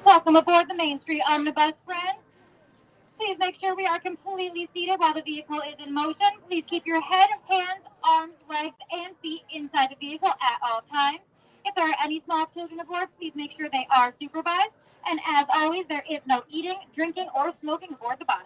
Welcome aboard the Main Street Omnibus, friends. Please make sure we are completely seated while the vehicle is in motion. Please keep your head, hands, arms, legs, and feet inside the vehicle at all times. If there are any small children aboard, please make sure they are supervised. And as always, there is no eating, drinking, or smoking aboard the bus.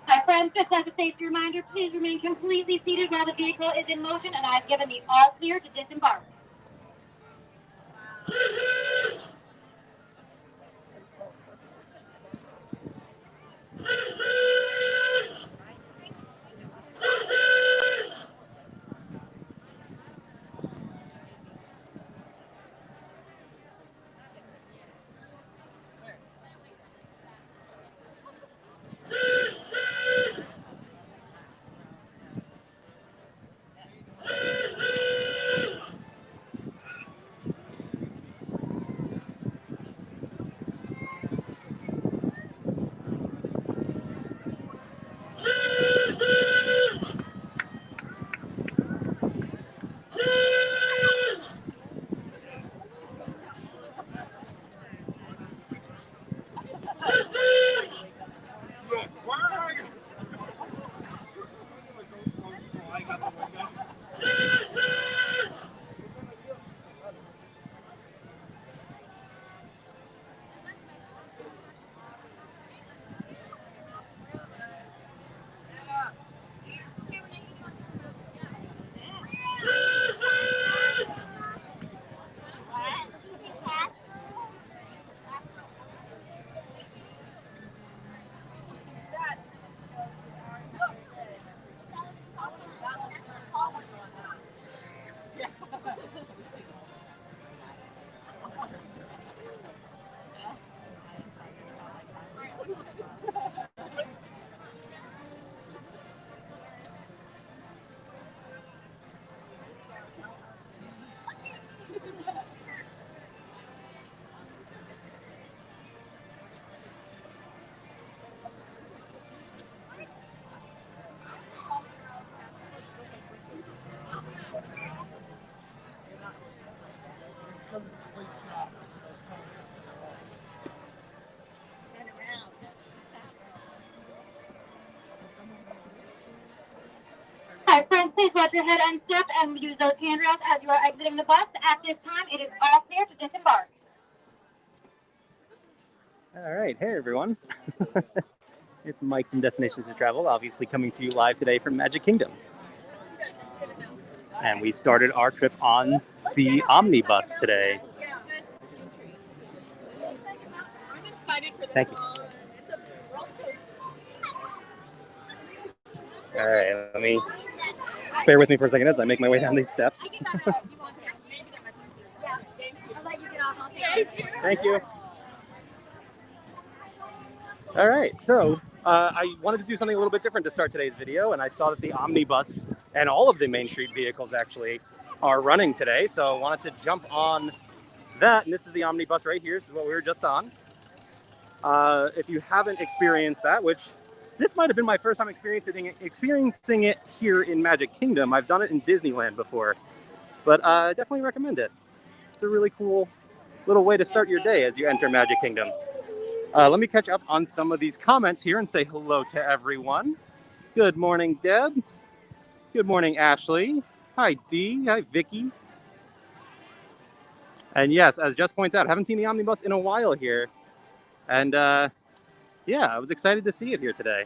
Hi friends, just as a safety reminder, please remain completely seated while the vehicle is in motion, and I've given the all clear to disembark. Hi friends, please watch your head unstep and use those handrails as you are exiting the bus. At this time, it is all clear to disembark. All right, hey everyone. It's Mike from Destinations to Travel, obviously coming to you live today from Magic Kingdom. And we started our trip on the omnibus today. I'm excited for this Thank you. one. It's a roller coaster. All right, let me bear with me for a second as I make my way down these steps. Thank you. All right, so I wanted to do something a little bit different to start today's video, and I saw that the omnibus and all of the Main Street vehicles actually are running today, so I wanted to jump on that, and this is the omnibus right here. This is what we were just on. If you haven't experienced that, which this might have been my first time experiencing it here in Magic Kingdom. I've done it in Disneyland before, but I definitely recommend it. It's a really cool little way to start your day as you enter Magic Kingdom. Let me catch up on some of these comments here and say hello to everyone. Good morning, Deb. Good morning, Ashley. Hi, Dee. Hi, Vicky. And yes, as Jess points out, I haven't seen the omnibus in a while here. And yeah, I was excited to see it here today.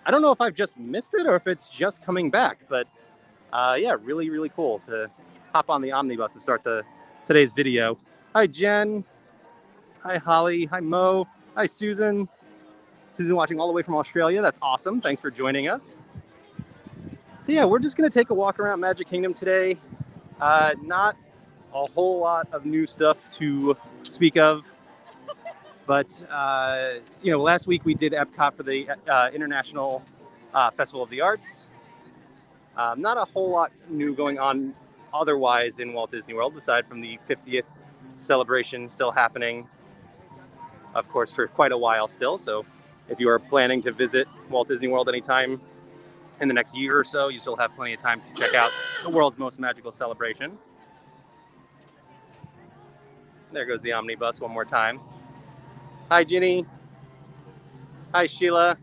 I don't know if I've just missed it or if it's just coming back, but yeah, really, really cool to hop on the omnibus to start today's video. Hi, Jen. Hi, Holly. Hi, Mo. Hi, Susan. Susan watching all the way from Australia. That's awesome. Thanks for joining us. So yeah, we're just going to take a walk around Magic Kingdom today. Not a whole lot of new stuff to speak of. But, you know, last week we did Epcot for the International Festival of the Arts. Not a whole lot new going on otherwise in Walt Disney World, aside from the 50th celebration still happening, of course, for quite a while still. So if you are planning to visit Walt Disney World anytime in the next year or so, you still have plenty of time to check out the world's most magical celebration. There goes the omnibus one more time. Hi, Ginny. Hi, Sheila.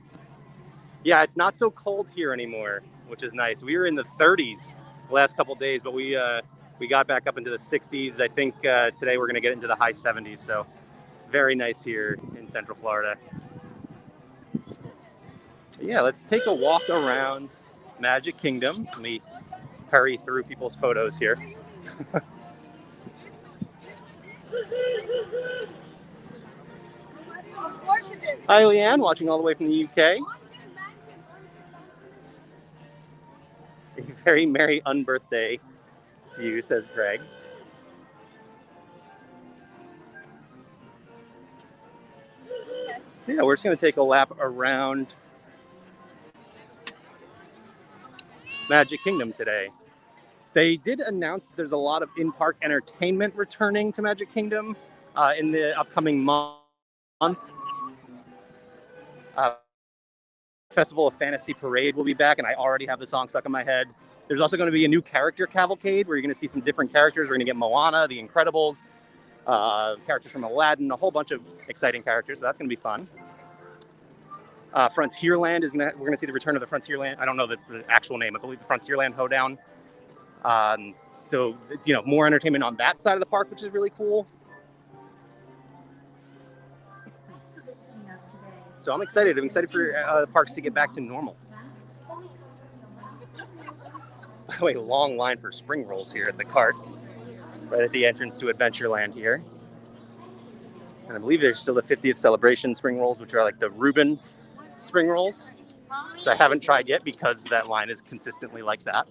Yeah, it's not so cold here anymore, which is nice. We were in the 30s the last couple days, but we got back up into the 60s. I think today we're going to get into the high 70s, so very nice here in Central Florida. But yeah, let's take a walk around Magic Kingdom. Let me hurry through people's photos here. Hi, Leanne, watching all the way from the UK. A very merry unbirthday to you, says Greg. Yeah, we're just going to take a lap around Magic Kingdom today. They did announce that there's a lot of in-park entertainment returning to Magic Kingdom in the upcoming month. Festival of Fantasy Parade will be back, and I already have the song stuck in my head. There's also going to be a new character cavalcade where you're going to see some different characters. We're going to get Moana, The Incredibles, characters from Aladdin, a whole bunch of exciting characters, so that's going to be fun. Frontierland is we're going to see the return of the Frontierland. I don't know the actual name. I believe the Frontierland Hoedown. So, you know, more entertainment on that side of the park, which is really cool. So I'm excited. I'm excited for the parks to get back to normal. By the way, long line for spring rolls here at the cart, right at the entrance to Adventureland here. And I believe there's still the 50th celebration spring rolls, which are like the Reuben spring rolls, which I haven't tried yet because that line is consistently like that.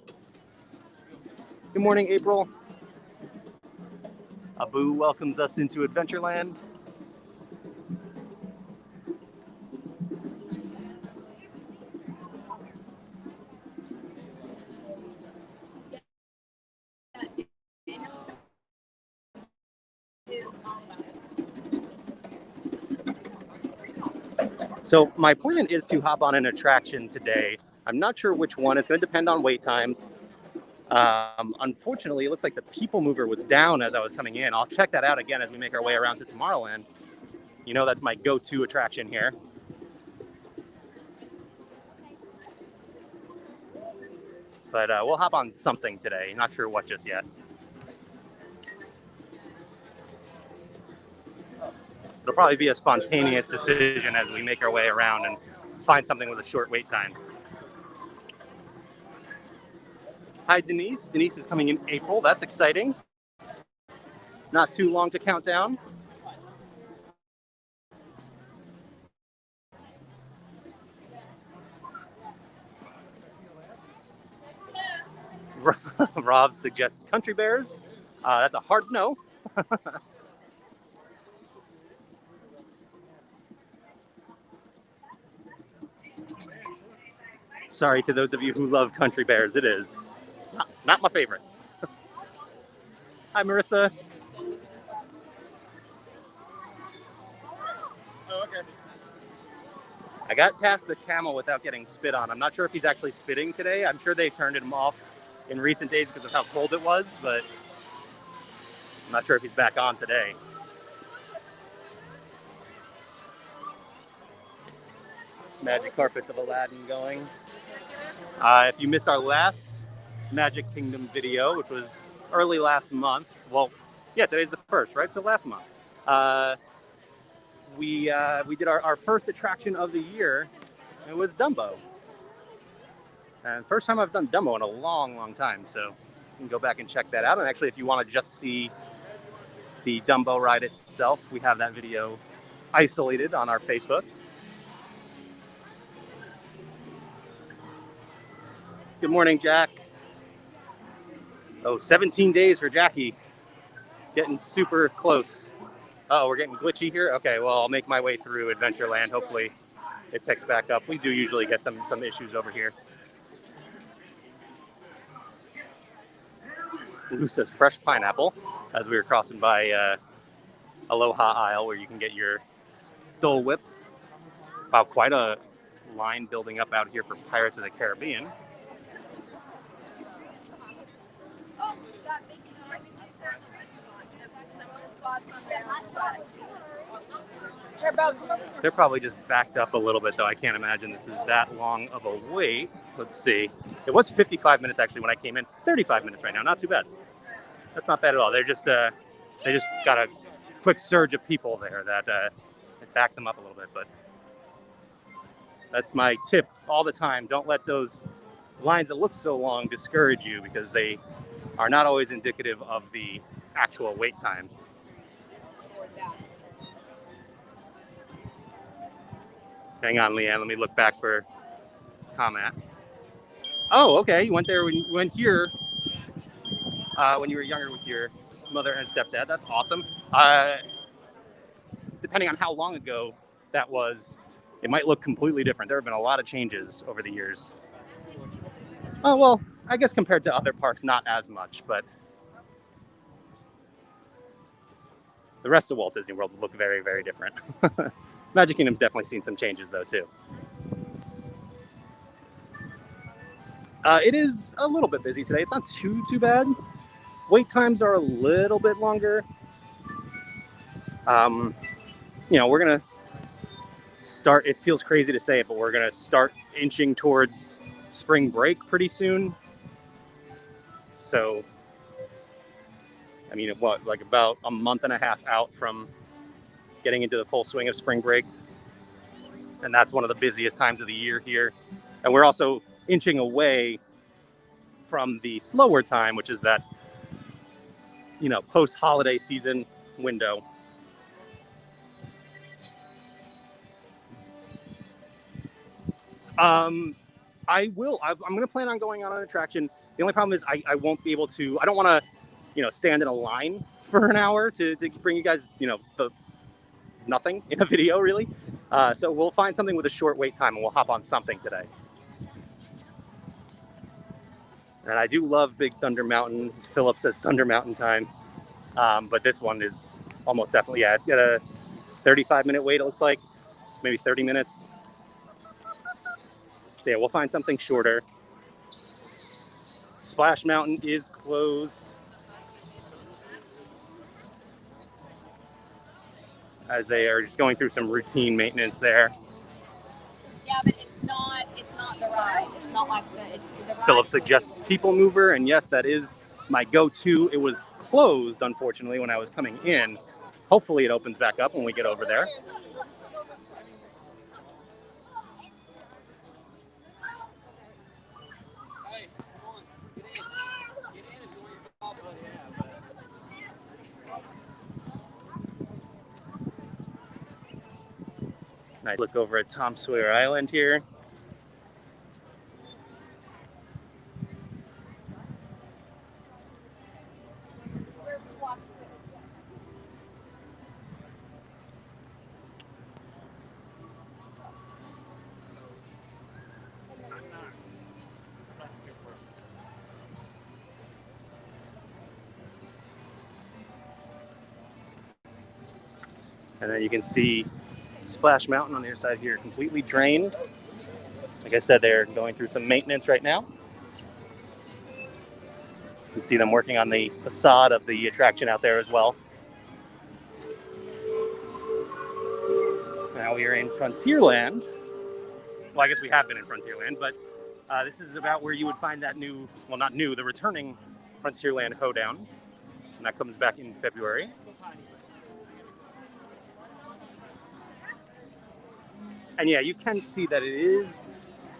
Good morning, April. Abu welcomes us into Adventureland. So my plan is to hop on an attraction today. I'm not sure which one. It's going to depend on wait times. Unfortunately, it looks like the People Mover was down as I was coming in. I'll check that out again as we make our way around to Tomorrowland. You know, that's my go-to attraction here. But we'll hop on something today. Not sure what just yet. It'll probably be a spontaneous decision as we make our way around and find something with a short wait time. Hi, Denise. Denise is coming in April. That's exciting. Not too long to count down. Rob suggests country bears. That's a hard no. Sorry to those of you who love country bears. It is not my favorite. Hi, Marissa. Oh, okay. I got past the camel without getting spit on. I'm not sure if he's actually spitting today. I'm sure they turned him off in recent days because of how cold it was, but I'm not sure if he's back on today. Magic carpets of Aladdin going. If you missed our last Magic Kingdom video, which was early last month, well, yeah, today's the 1st, right? So last month, we did our first attraction of the year. It was Dumbo, and first time I've done Dumbo in a long time. So you can go back and check that out. And actually, if you want to just see the Dumbo ride itself, we have that video isolated on our Facebook. Good morning, Jack. Oh, 17 days for Jackie. Getting super close. Oh, we're getting glitchy here? Okay, well, I'll make my way through Adventureland. Hopefully it picks back up. We do usually get some issues over here. Lou says fresh pineapple as we were crossing by Aloha aisle where you can get your Dole Whip. Wow, quite a line building up out here for Pirates of the Caribbean. They're probably just backed up a little bit, though. I can't imagine this is that long of a wait. Let's see. It was 55 minutes actually when I came in. 35 minutes right now. Not too bad. That's not bad at all. They just got a quick surge of people there that backed them up a little bit. But that's my tip all the time. Don't let those lines that look so long discourage you, because they are not always indicative of the actual wait time. Hang on, Leanne. Let me look back for comment. Oh, okay. You went there when you went here when you were younger with your mother and stepdad. That's awesome. Depending on how long ago that was, it might look completely different. There have been a lot of changes over the years. Oh, well, I guess compared to other parks, not as much, but the rest of Walt Disney World look very, very different. Magic Kingdom's definitely seen some changes, though, too. It is a little bit busy today. It's not too bad. Wait times are a little bit longer. We're going to start, it feels crazy to say it, but we're going to start inching towards spring break pretty soon. So, I mean, like about a month and a half out from getting into the full swing of spring break. And that's one of the busiest times of the year here. And we're also inching away from the slower time, which is that, post-holiday season window. I'm going to plan on going on an attraction. The only problem is I won't be able to, I don't want to, stand in a line for an hour to bring you guys, nothing in a video, really. So we'll find something with a short wait time and we'll hop on something today. And I do love Big Thunder Mountain. Philip says Thunder Mountain time. But this one is almost definitely, it's got a 35-minute wait, it looks like. Maybe 30 minutes. So yeah, we'll find something shorter. Splash Mountain is closed, as they are just going through some routine maintenance there. Yeah, but it's not the ride. It's not like the ride. Philip suggests People Mover, and yes, that is my go-to. It was closed, unfortunately, when I was coming in. Hopefully it opens back up when we get over there. Nice look over at Tom Sawyer Island here. And then you can see Splash Mountain on the other side here, completely drained. Like I said, they're going through some maintenance right now. You can see them working on the facade of the attraction out there as well. Now we are in Frontierland. Well, I guess we have been in Frontierland, but this is about where you would find that new, well, not new, the returning Frontierland Hoedown. And that comes back in February. And yeah, you can see that it is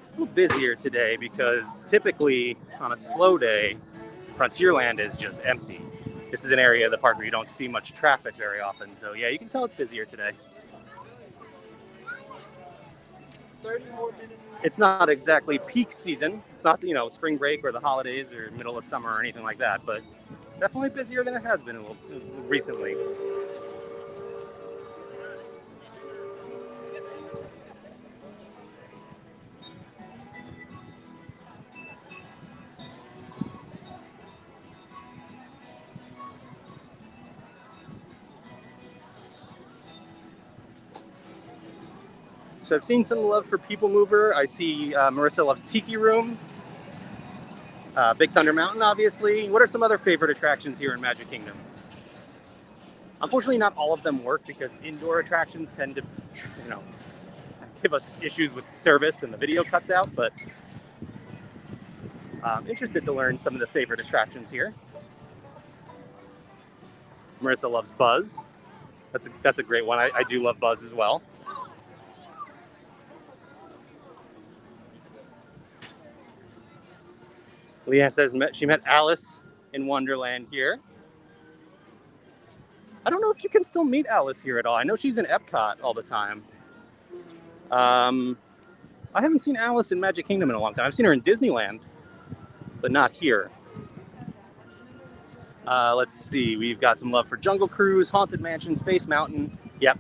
a little busier today because typically on a slow day, Frontierland is just empty. This is an area of the park where you don't see much traffic very often. So yeah, you can tell it's busier today. 30 more minutes. It's not exactly peak season. It's not, you know, spring break or the holidays or middle of summer or anything like that, but definitely busier than it has been a little recently. So I've seen some love for People Mover. I see Marissa loves Tiki Room. Big Thunder Mountain, obviously. What are some other favorite attractions here in Magic Kingdom? Unfortunately, not all of them work because indoor attractions tend to, you know, give us issues with service and the video cuts out, but I'm interested to learn some of the favorite attractions here. Marissa loves Buzz. That's a great one. I do love Buzz as well. Leanne says she met Alice in Wonderland here. I don't know if you can still meet Alice here at all. I know she's in Epcot all the time. I haven't seen Alice in Magic Kingdom in a long time. I've seen her in Disneyland, but not here. Let's see. We've got some love for Jungle Cruise, Haunted Mansion, Space Mountain. Yep,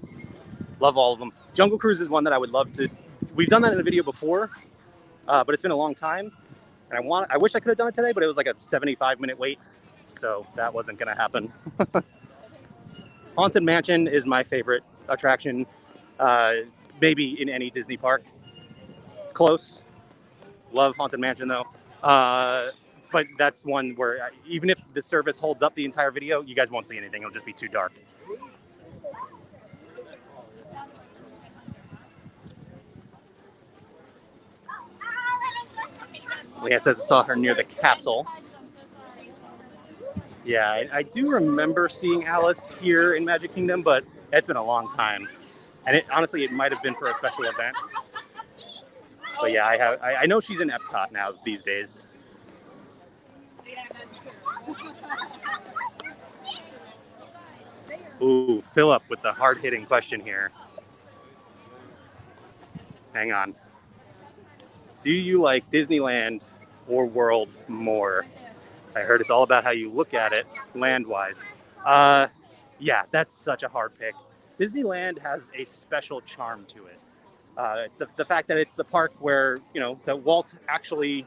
love all of them. Jungle Cruise is one that I would love to. We've done that in a video before, but it's been a long time. And I wish I could have done it today, but it was like a 75-minute wait, so that wasn't going to happen. Haunted Mansion is my favorite attraction, maybe in any Disney park. It's close. Love Haunted Mansion, though. But that's one where even if the service holds up the entire video, you guys won't see anything. It'll just be too dark. Leanne says I saw her near the castle. Yeah, I do remember seeing Alice here in Magic Kingdom, but it's been a long time. And honestly, it might have been for a special event. But yeah, I know she's in Epcot now these days. Ooh, Philip with the hard-hitting question here. Hang on. Do you like Disneyland or World more? I heard it's all about how you look at it land-wise. Yeah, that's such a hard pick. Disneyland has a special charm to it. It's the fact that it's the park where, you know, that Walt actually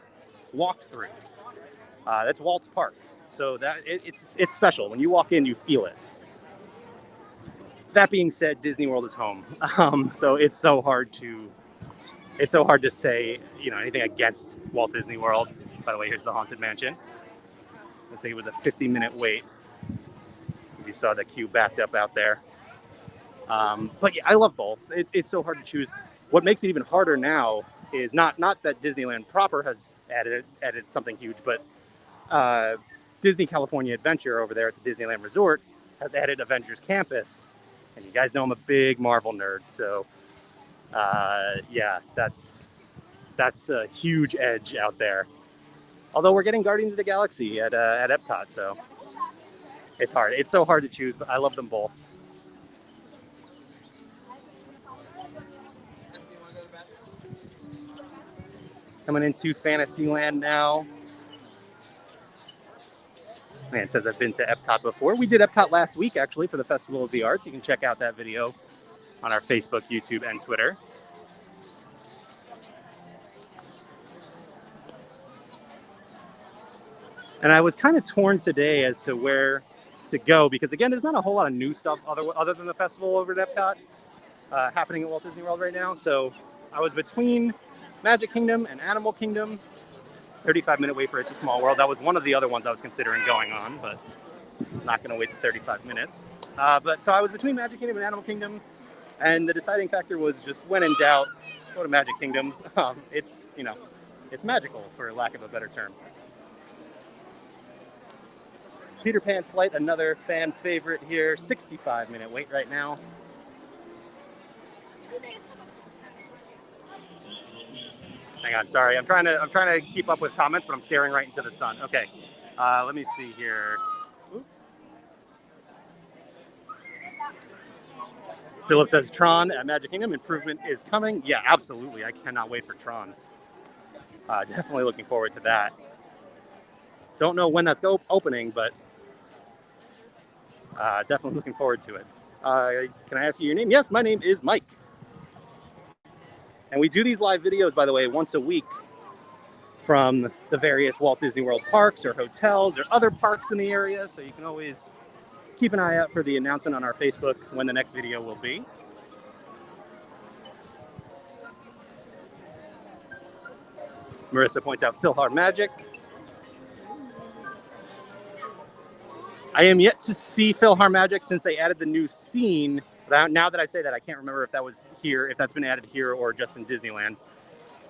walked through. That's Walt's park. So that it's special. When you walk in, you feel it. That being said, Disney World is home. So it's so hard to say, you know, anything against Walt Disney World. By the way, here's the Haunted Mansion. I think it was a 50-minute wait. As you saw the queue backed up out there. But yeah, I love both. It's so hard to choose. What makes it even harder now is not that Disneyland proper has added something huge, but Disney California Adventure over there at the Disneyland Resort has added Avengers Campus. And you guys know I'm a big Marvel nerd, so yeah, that's a huge edge out there. Although we're getting Guardians of the Galaxy at Epcot, so it's hard. It's so hard to choose, but I love them both. Coming into Fantasyland now. Man, it says I've been to Epcot before. We did Epcot last week, actually, for the Festival of the Arts. You can check out that video on our Facebook, YouTube, and Twitter. And I was kind of torn today as to where to go because, again, there's not a whole lot of new stuff other than the festival over at Epcot happening at Walt Disney World right now. So I was between Magic Kingdom and Animal Kingdom. 35-minute wait for It's a Small World. That was one of the other ones I was considering going on, but I'm not going to wait the 35 minutes. So I was between Magic Kingdom and Animal Kingdom, and the deciding factor was just when in doubt, go to Magic Kingdom. It's magical, for lack of a better term. Peter Pan's Flight, another fan favorite here. 65-minute wait right now. Hang on, sorry. I'm trying to keep up with comments, but I'm staring right into the sun. Okay, let me see here. Oop. Philip says Tron at Magic Kingdom improvement is coming. Yeah, absolutely. I cannot wait for Tron. Definitely looking forward to that. Don't know when that's opening, but definitely looking forward to it. Can I ask you your name? Yes, my name is Mike. And we do these live videos, by the way, once a week from the various Walt Disney World parks or hotels or other parks in the area. So you can always keep an eye out for the announcement on our Facebook when the next video will be. Marissa points out PhilharMagic. I am yet to see PhilharMagic since they added the new scene. Now that I say that, I can't remember if that was here, if that's been added here or just in Disneyland.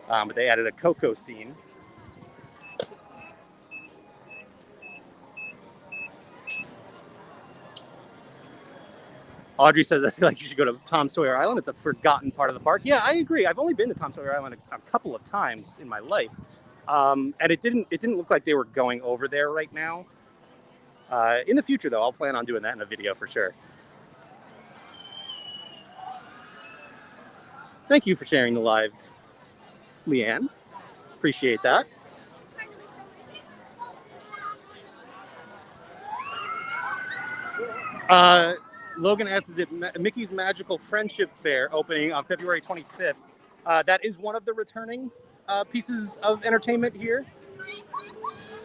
But they added a Coco scene. Audrey says, I feel like you should go to Tom Sawyer Island. It's a forgotten part of the park. Yeah, I agree. I've only been to Tom Sawyer Island a couple of times in my life. And it didn't look like they were going over there right now. In the future, though, I'll plan on doing that in a video for sure. Thank you for sharing the live, Leanne. Appreciate that. Logan asks, is it Mickey's Magical Friendship Fair opening on February 25th? That is one of the returning pieces of entertainment here.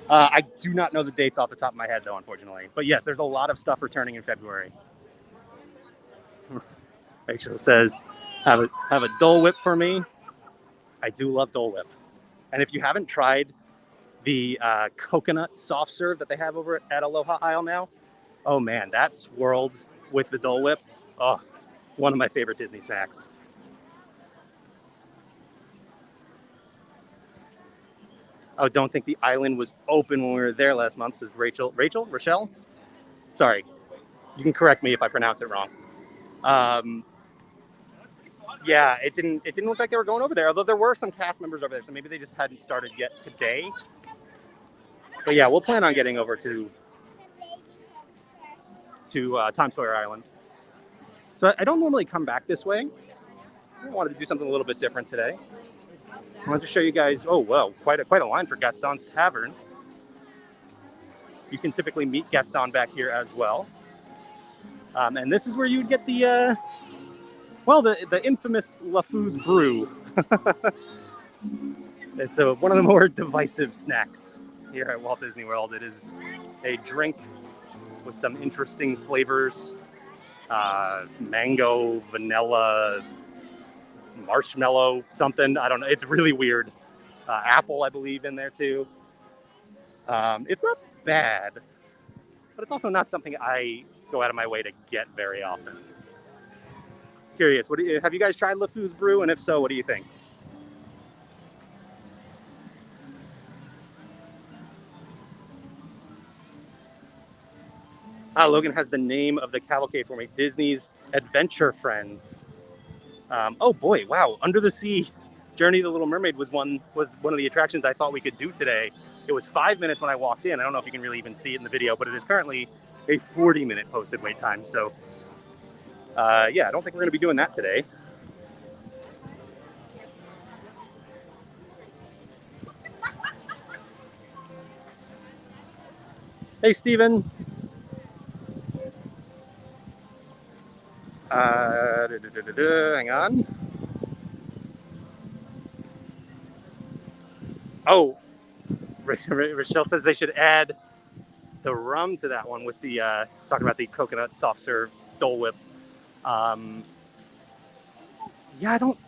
I do not know the dates off the top of my head, though, unfortunately. But yes, there's a lot of stuff returning in February. Rachel says, have a Dole Whip for me. I do love Dole Whip. And if you haven't tried the coconut soft serve that they have over at Aloha Isle now, oh man, that swirled with the Dole Whip. Oh, one of my favorite Disney snacks. Oh, don't think the island was open when we were there last month, says Rachel. Rochelle? Sorry. You can correct me if I pronounce it wrong. Yeah, it didn't look like they were going over there, although there were some cast members over there, so maybe they just hadn't started yet today. But yeah, we'll plan on getting over to Tom Sawyer Island. So I don't normally come back this way. I wanted to do something a little bit different today. I wanted to show you guys, oh, well, quite a line for Gaston's Tavern. You can typically meet Gaston back here as well. And this is where you would get the infamous Lafou's Brew. It's one of the more divisive snacks here at Walt Disney World. It is a drink with some interesting flavors. Mango, vanilla, marshmallow, something. I don't know. It's really weird. Apple, I believe, in there too. It's not bad, but it's also not something I go out of my way to get very often. Curious, have you guys tried Lafou's Brew? And if so, what do you think? Logan has the name of the cavalcade for me. Disney's Adventure Friends. Oh boy, wow. Under the Sea Journey of the Little Mermaid was one of the attractions I thought we could do today. It was 5 minutes when I walked in. I don't know if you can really even see it in the video, but it is currently a 40-minute posted wait time. So yeah, I don't think we're going to be doing that today. Hey, Steven. Hang on. Oh, Rochelle says they should add the rum to that one with the talking about the coconut soft serve Dole Whip. Yeah,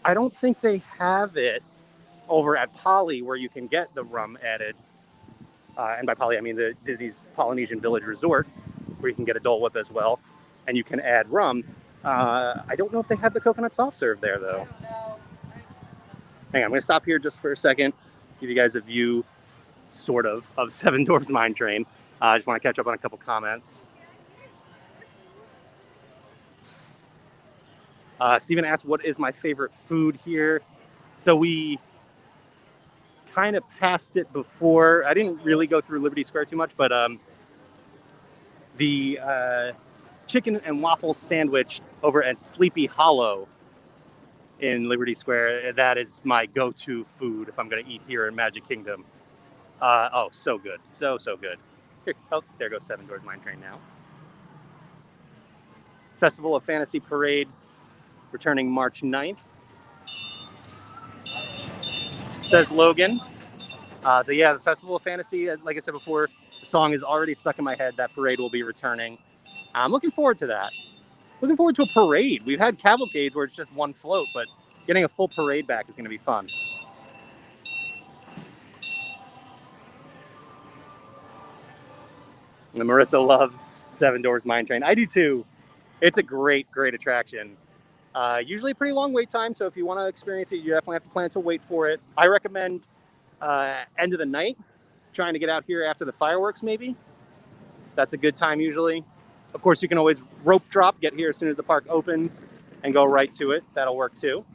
I don't think they have it over at Poly where you can get the rum added. And by Poly, I mean the Disney's Polynesian Village Resort, where you can get a Dole Whip as well, and you can add rum. I don't know if they have the coconut soft serve there, though. Hang on, I'm going to stop here just for a second, give you guys a view, sort of Seven Dwarfs Mine Train. I just want to catch up on a couple comments. Steven asked, what is my favorite food here? So we kind of passed it before. I didn't really go through Liberty Square too much, but the chicken and waffle sandwich over at Sleepy Hollow in Liberty Square, that is my go-to food if I'm going to eat here in Magic Kingdom. Oh, so good. So good. Here, oh, there goes Seven Dwarfs Mine Train now. Festival of Fantasy Parade returning March 9th. Says Logan. So yeah, the Festival of Fantasy, like I said before, the song is already stuck in my head. That parade will be returning. I'm looking forward to that. Looking forward to a parade. We've had cavalcades where it's just one float, but getting a full parade back is going to be fun. And Marissa loves Seven Dwarfs Mine Train. I do too. It's a great attraction. Usually a pretty long wait time, so if you want to experience it, you definitely have to plan to wait for it. I recommend end of the night, trying to get out here after the fireworks maybe. That's a good time usually. Of course, you can always rope drop, get here as soon as the park opens, and go right to it. That'll work too.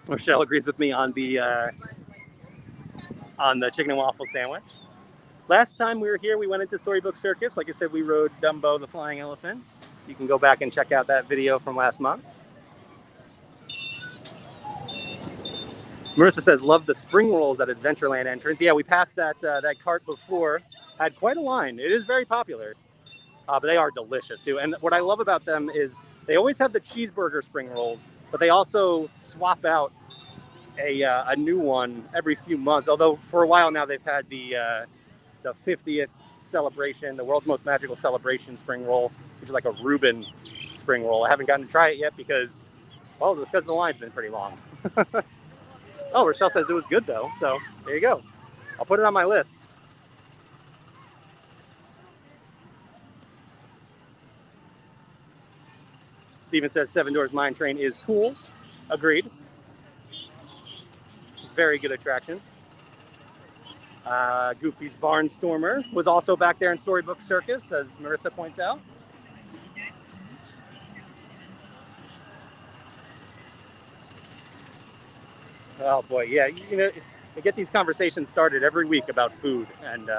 Rochelle agrees with me on the chicken and waffle sandwich. Last time we were here, we went into Storybook Circus. Like I said, we rode Dumbo the Flying Elephant. You can go back and check out that video from last month. Marissa says, love the spring rolls at Adventureland entrance. Yeah, we passed that cart before. Had quite a line. It is very popular, but they are delicious too. And what I love about them is they always have the cheeseburger spring rolls, but they also swap out a new one every few months. Although for a while now they've had the 50th celebration, the world's most magical celebration spring roll, which is like a Reuben spring roll. I haven't gotten to try it yet because the line's been pretty long. Oh, Rochelle says it was good though, so there you go. I'll put it on my list. Steven says Seven Dwarfs Mine Train is cool. Agreed. Very good attraction. Goofy's Barnstormer was also back there in Storybook Circus, as Marissa points out. Oh boy, yeah, you know, we get these conversations started every week about food, and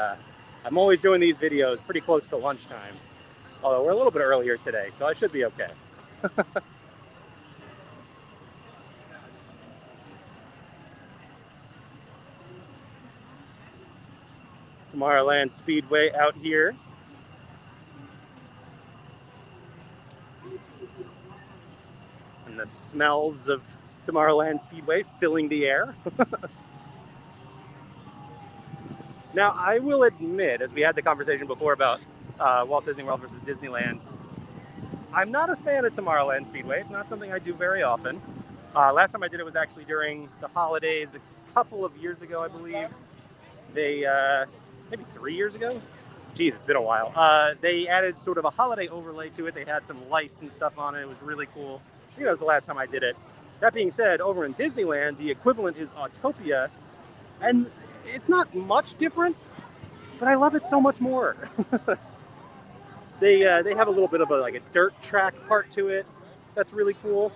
I'm always doing these videos pretty close to lunchtime. Although we're a little bit earlier today, so I should be okay. Tomorrowland Speedway out here. And the smells of Tomorrowland Speedway filling the air. Now, I will admit, as we had the conversation before about Walt Disney World versus Disneyland, I'm not a fan of Tomorrowland Speedway. It's not something I do very often. Last time I did it was actually during the holidays a couple of years ago, I believe. They, maybe 3 years ago? Geez, it's been a while. They added sort of a holiday overlay to it. They had some lights and stuff on it. It was really cool. I think that was the last time I did it. That being said, over in Disneyland, the equivalent is Autopia, and it's not much different, but I love it so much more. They have a little bit of a dirt track part to it. That's really cool.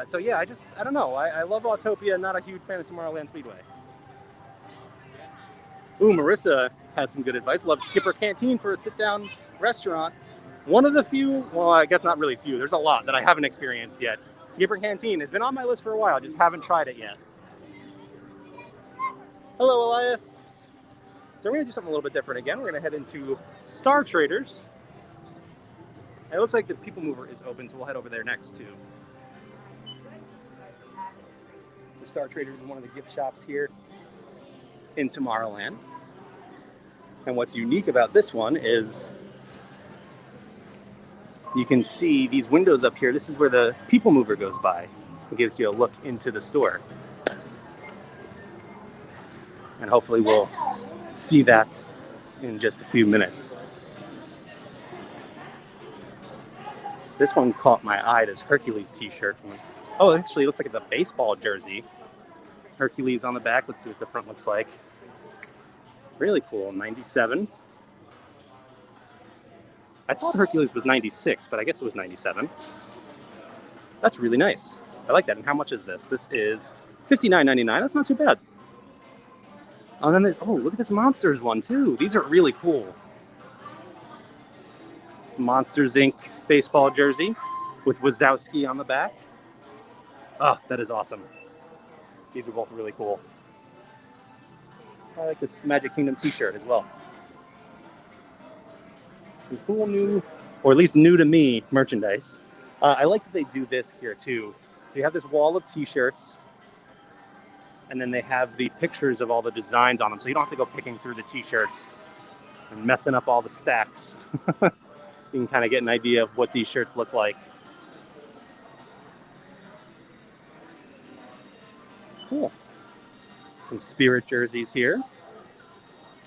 So yeah, I don't know. I love Autopia. Not a huge fan of Tomorrowland Speedway. Ooh, Marissa has some good advice. Love Skipper Canteen for a sit-down restaurant. One of the few, well, I guess not really few. There's a lot that I haven't experienced yet. Skipper Canteen has been on my list for a while. Just haven't tried it yet. Hello, Elias. So we're going to do something a little bit different again. We're going to head into Star Traders. It looks like the People Mover is open, so we'll head over there next, too. So The Star Traders is one of the gift shops here in Tomorrowland. And what's unique about this one is you can see these windows up here. This is where the people mover goes by. It gives you a look into the store. And hopefully we'll see that in just a few minutes. This one caught my eye, this Hercules T-Shirt. Oh, actually, it looks like it's a baseball jersey. Hercules on the back. Let's see what the front looks like. Really cool, 97. I thought Hercules was 96, but I guess it was 97. That's really nice. I like that. And how much is this? This is $59.99. That's not too bad. Oh, and then look at this Monsters one too. These are really cool. It's Monsters Inc. baseball jersey with Wazowski on the back. Oh, that is awesome. These are both really cool. I like this Magic Kingdom T-shirt as well. Some cool new, or at least new to me, merchandise. I like that they do this here too. So you have this wall of T-shirts, and then they have the pictures of all the designs on them. So you don't have to go picking through the T-shirts and messing up all the stacks. You can kind of get an idea of what these shirts look like. Cool. Some Spirit jerseys here.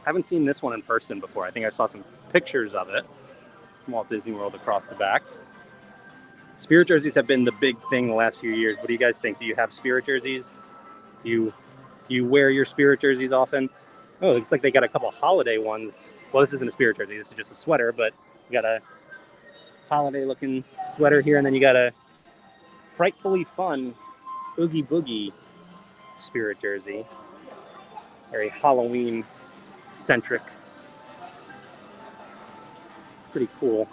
Haven't seen this one in person before. I think I saw some pictures of it from Walt Disney World across the back. Spirit jerseys have been the big thing the last few years. What do you guys think? Do you have Spirit jerseys? Do you wear your Spirit jerseys often? Oh, it looks like they got a couple holiday ones. Well, this isn't a Spirit jersey. This is just a sweater, but you got a holiday-looking sweater here, and then you got a Frightfully Fun Oogie Boogie Spirit jersey. Very Halloween-centric. Pretty cool.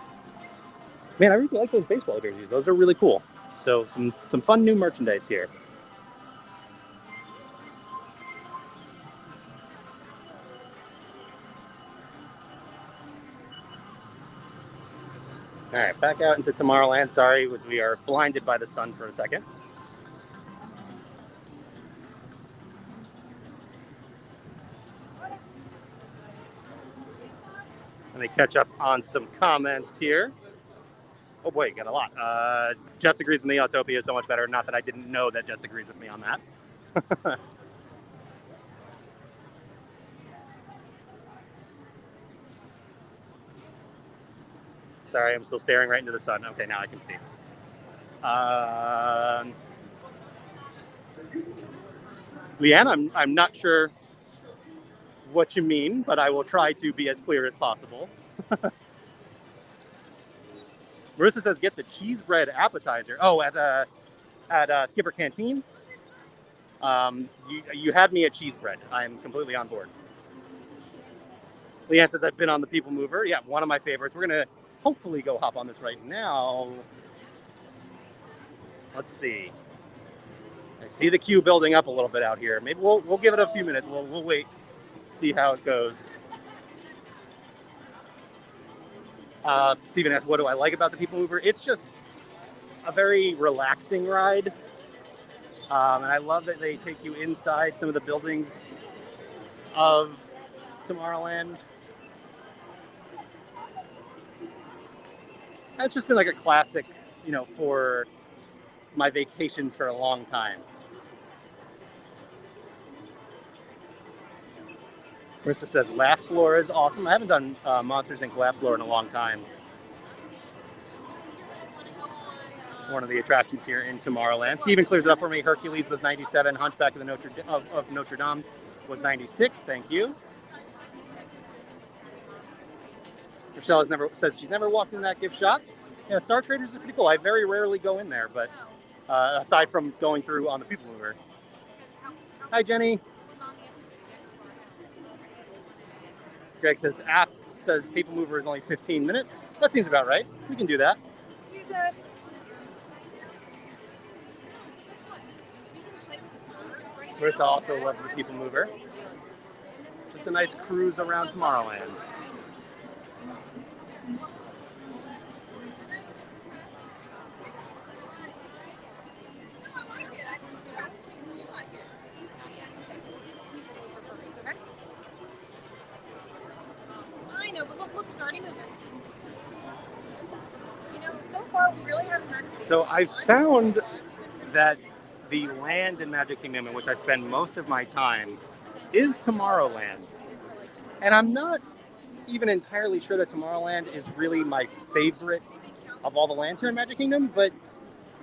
Man, I really like those baseball jerseys. Those are really cool. So some fun new merchandise here. All right, back out into Tomorrowland. Sorry, we are blinded by the sun for a second. Let me catch up on some comments here. Oh boy, got a lot. Jess agrees with me. Autopia is so much better. Not that I didn't know that Jess agrees with me on that. Sorry, I'm still staring right into the sun. Okay, now I can see. Leanne, I'm not sure what you mean, but I will try to be as clear as possible. Marissa says, get the cheese bread appetizer. Oh, at Skipper Canteen. You had me at cheese bread. I'm completely on board. Leanne says, I've been on the People Mover. Yeah, one of my favorites. We're going to hopefully go hop on this right now. Let's see. I see the queue building up a little bit out here. Maybe we'll give it a few minutes. We'll wait, see how it goes. Steven asks, what do I like about the People Mover? It's just a very relaxing ride. And I love that they take you inside some of the buildings of Tomorrowland. It's just been like a classic, for my vacations for a long time. Marissa says, Laugh Floor is awesome. I haven't done Monsters Inc. Laugh Floor in a long time. One of the attractions here in Tomorrowland. Steven clears it up for me. Hercules was 97. Hunchback of Notre Dame was 96. Thank you. Michelle says she's never walked in that gift shop. Yeah, Star Traders is pretty cool. I very rarely go in there, but aside from going through on the People Mover. Hi, Jenny. Greg says, app says People Mover is only 15 minutes. That seems about right. We can do that. Excuse us. Marissa also loves the People Mover. Just a nice cruise around Tomorrowland. know, but look, it's already moving. You know, so far we really haven't heard. So I found that the land in Magic Kingdom in which I spend most of my time is Tomorrowland. And I'm not even entirely sure that Tomorrowland is really my favorite of all the lands here in Magic Kingdom, but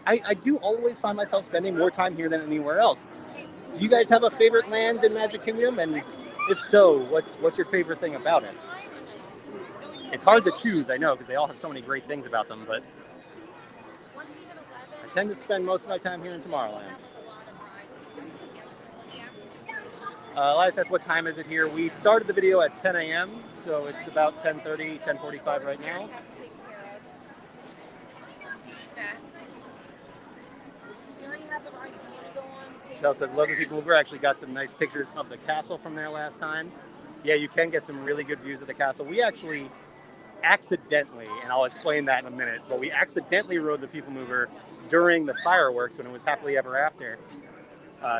I do always find myself spending more time here than anywhere else. Do you guys have a favorite land in Magic Kingdom? And if so, what's your favorite thing about it? It's hard to choose, I know, because they all have so many great things about them, but I tend to spend most of my time here in Tomorrowland. Elias asks, what time is it here? We started the video at 10 a.m., so it's about 10:30, 10:45 right now. Michelle says, love the People Mover. Actually got some nice pictures of the castle from there last time. Yeah, you can get some really good views of the castle. We actually accidentally, and I'll explain that in a minute, but we accidentally rode the People Mover during the fireworks when it was Happily Ever After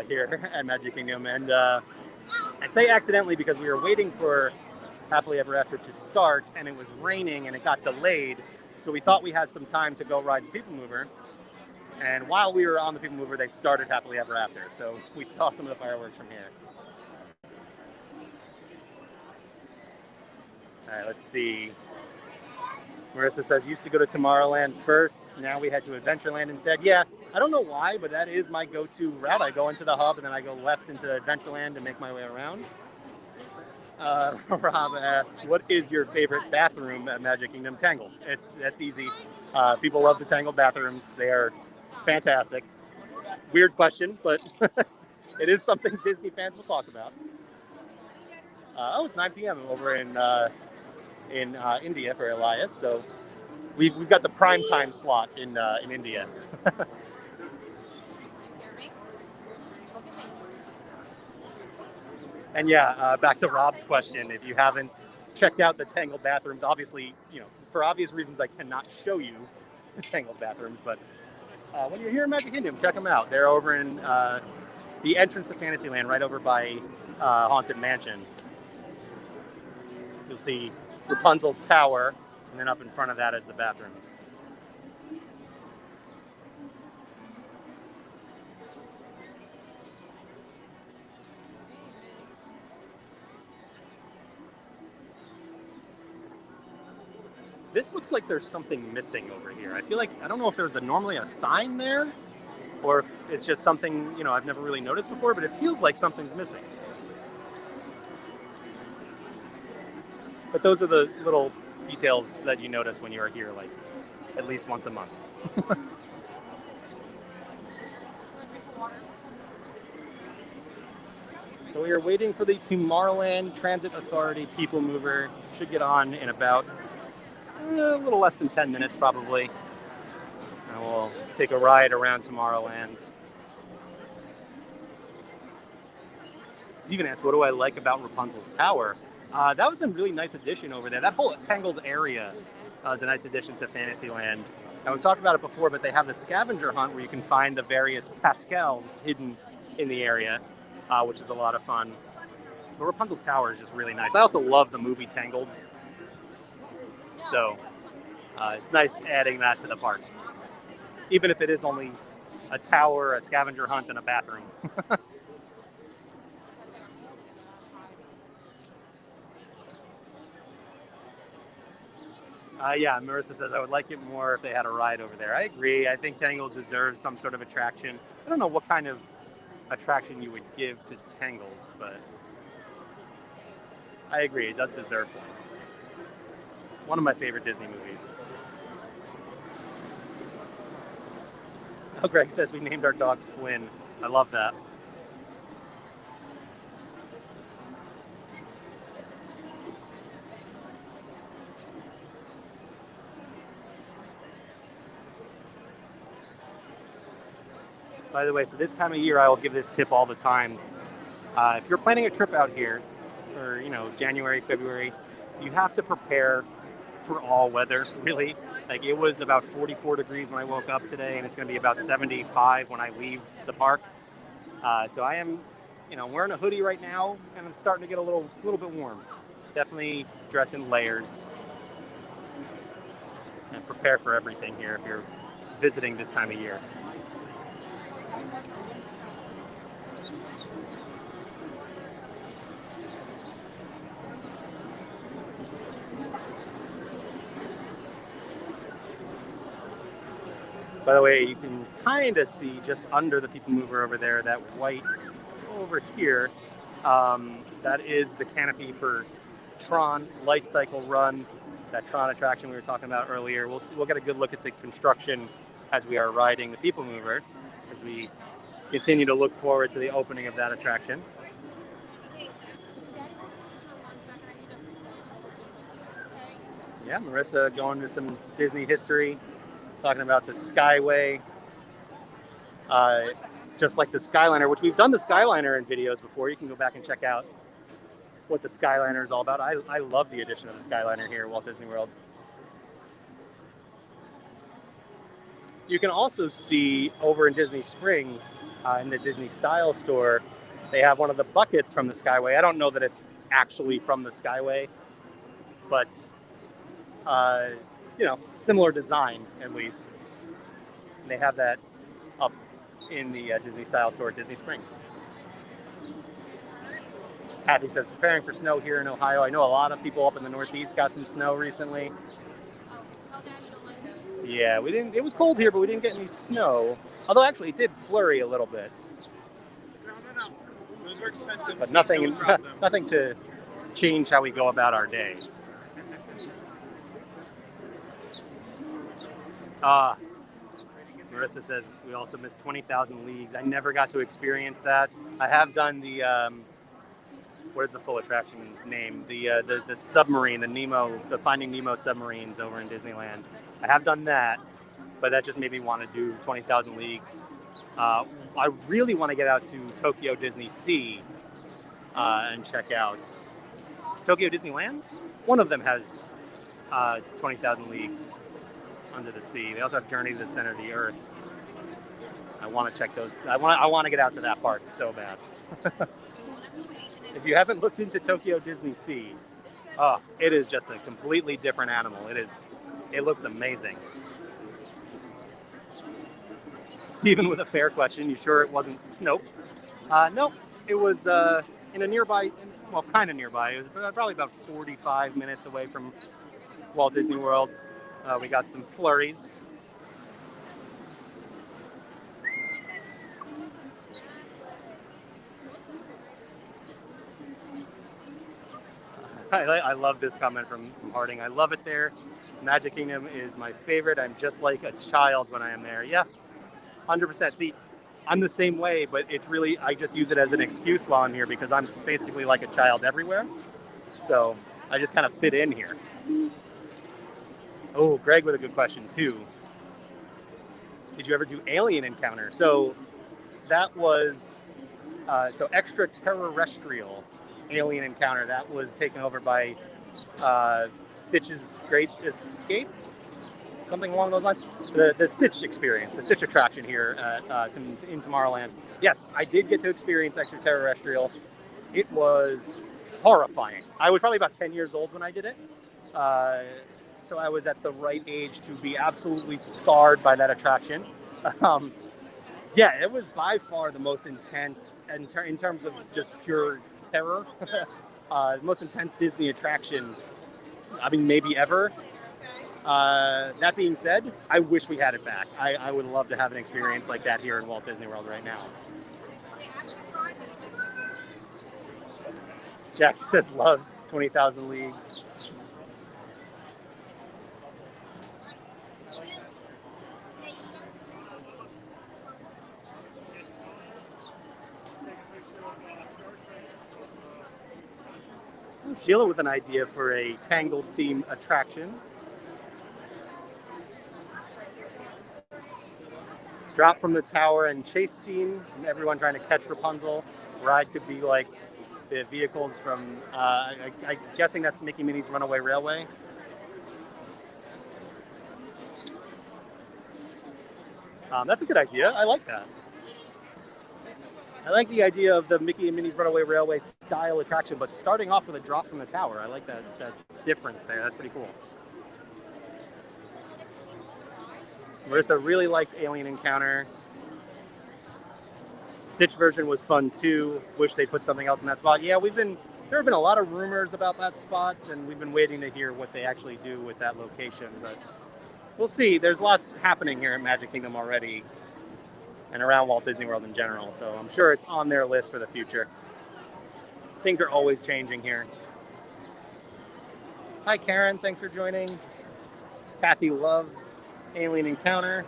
here at Magic Kingdom. And I say accidentally because we were waiting for Happily Ever After to start, and it was raining and it got delayed. So we thought we had some time to go ride the People Mover. And while we were on the People Mover, they started Happily Ever After. So we saw some of the fireworks from here. All right, let's see. Marissa says, used to go to Tomorrowland first. Now we head to Adventureland instead. Yeah, I don't know why, but that is my go-to route. I go into the hub and then I go left into Adventureland to make my way around. Rob asked, what is your favorite bathroom at Magic Kingdom? Tangled. That's easy. People love the Tangled bathrooms. They are fantastic. Weird question, but it is something Disney fans will talk about. It's 9 p.m. over in India for Elias, so we've got the prime time slot in India. And yeah, back to Rob's question, if you haven't checked out the Tangled bathrooms, obviously, for obvious reasons I cannot show you the Tangled bathrooms, but when you're here in Magic Kingdom, check them out. They're over in the entrance to Fantasyland, right over by Haunted Mansion. You'll see Rapunzel's tower, and then up in front of that is the bathrooms. This looks like there's something missing over here. I feel like, I don't know if there's normally a sign there, or if it's just something, I've never really noticed before, but it feels like something's missing. But those are the little details that you notice when you are here, like, at least once a month. So we are waiting for the Tomorrowland Transit Authority People Mover. Should get on in about a little less than 10 minutes, probably. And we'll take a ride around Tomorrowland. Steven asked, what do I like about Rapunzel's Tower? That was a really nice addition over there. That whole Tangled area is a nice addition to Fantasyland. And we've talked about it before, but they have the scavenger hunt where you can find the various pascals hidden in the area, which is a lot of fun. But Rapunzel's Tower is just really nice. I also love the movie Tangled. So it's nice adding that to the park. Even if it is only a tower, a scavenger hunt, and a bathroom. Yeah, Marissa says, I would like it more if they had a ride over there. I agree. I think Tangled deserves some sort of attraction. I don't know what kind of attraction you would give to Tangled, but I agree. It does deserve one. One of my favorite Disney movies. Oh, Greg says we named our dog Flynn. I love that. By the way, for this time of year, I will give this tip all the time. If you're planning a trip out here for, January, February, you have to prepare for all weather, really. Like, it was about 44 degrees when I woke up today, and it's going to be about 75 when I leave the park. So I am, wearing a hoodie right now, and I'm starting to get a little bit warm. definitely dress in layers and prepare for everything here if you're visiting this time of year. By the way, you can kind of see just under the People Mover over there, that white over here, that is the canopy for Tron Light Cycle Run, that Tron attraction we were talking about earlier. We'll get a good look at the construction as we are riding the People Mover, as we continue to look forward to the opening of that attraction. Yeah, Marissa going to some Disney history, talking about the Skyway, just like the Skyliner, which we've done the Skyliner in videos before. You can go back and check out what the Skyliner is all about. I love the addition of the Skyliner here at Walt Disney World. You can also see over in Disney Springs, in the Disney Style store, they have one of the buckets from the Skyway. I don't know that it's actually from the Skyway, but you know, similar design at least. And they have that up in the Disney Style store at Disney Springs. Kathy says, preparing for snow here in Ohio. I know a lot of people up in the Northeast got some snow recently. Yeah, we didn't. It was cold here, but we didn't get any snow. Although actually, it did flurry a little bit. No. Those are expensive. But nothing to change how we go about our day. Marissa says we also missed 20,000 Leagues. I never got to experience that. I have done the what is the full attraction name? The submarine, the Finding Nemo submarines over in Disneyland. I have done that, but that just made me want to do 20,000 Leagues. I really want to get out to Tokyo Disney Sea and check out Tokyo Disneyland. One of them has 20,000 Leagues under the sea. They also have Journey to the Center of the Earth. I want to check those. I want to get out to that park so bad. If you haven't looked into Tokyo Disney Sea, it is just a completely different animal. It looks amazing. Stephen with a fair question. You sure it wasn't Snoke? No, it was in a nearby, well, kind of nearby. It was probably about 45 minutes away from Walt Disney World. We got some flurries. I love this comment from Harding. I love it there. Magic Kingdom is my favorite. I'm just like a child when I am there. Yeah, 100%. See, I'm the same way, but it's really, I just use it as an excuse while I'm here because I'm basically like a child everywhere. So I just kind of fit in here. Oh, Greg with a good question too. Did you ever do Alien Encounter? So that was, extraterrestrial Alien Encounter. That was taken over by Stitch's Great Escape, something along those lines. The Stitch experience, the Stitch attraction here in Tomorrowland. Yes, I did get to experience extraterrestrial. It was horrifying. I was probably about 10 years old when I did it. So I was at the right age to be absolutely scarred by that attraction. Yeah, it was by far the most intense, in terms of just pure terror, the most intense Disney attraction, I mean, maybe ever. That being said, I wish we had it back. I would love to have an experience like that here in Walt Disney World right now. Jackie says loved 20,000 Leagues. Sheila with an idea for a Tangled theme attraction. Drop from the tower and chase scene. Everyone trying to catch Rapunzel. Ride could be like the vehicles from, I'm guessing that's Mickey Minnie's Runaway Railway. That's a good idea. I like that. I like the idea of the Mickey and Minnie's Runaway Railway style attraction, but starting off with a drop from the tower. I like that difference there. That's pretty cool. Marissa really liked Alien Encounter. Stitch version was fun too. Wish they put something else in that spot. Yeah, there have been a lot of rumors about that spot, and we've been waiting to hear what they actually do with that location. But we'll see. There's lots happening here at Magic Kingdom already, and around Walt Disney World in general. So I'm sure it's on their list for the future. Things are always changing here. Hi, Karen. Thanks for joining. Kathy loves Alien Encounter.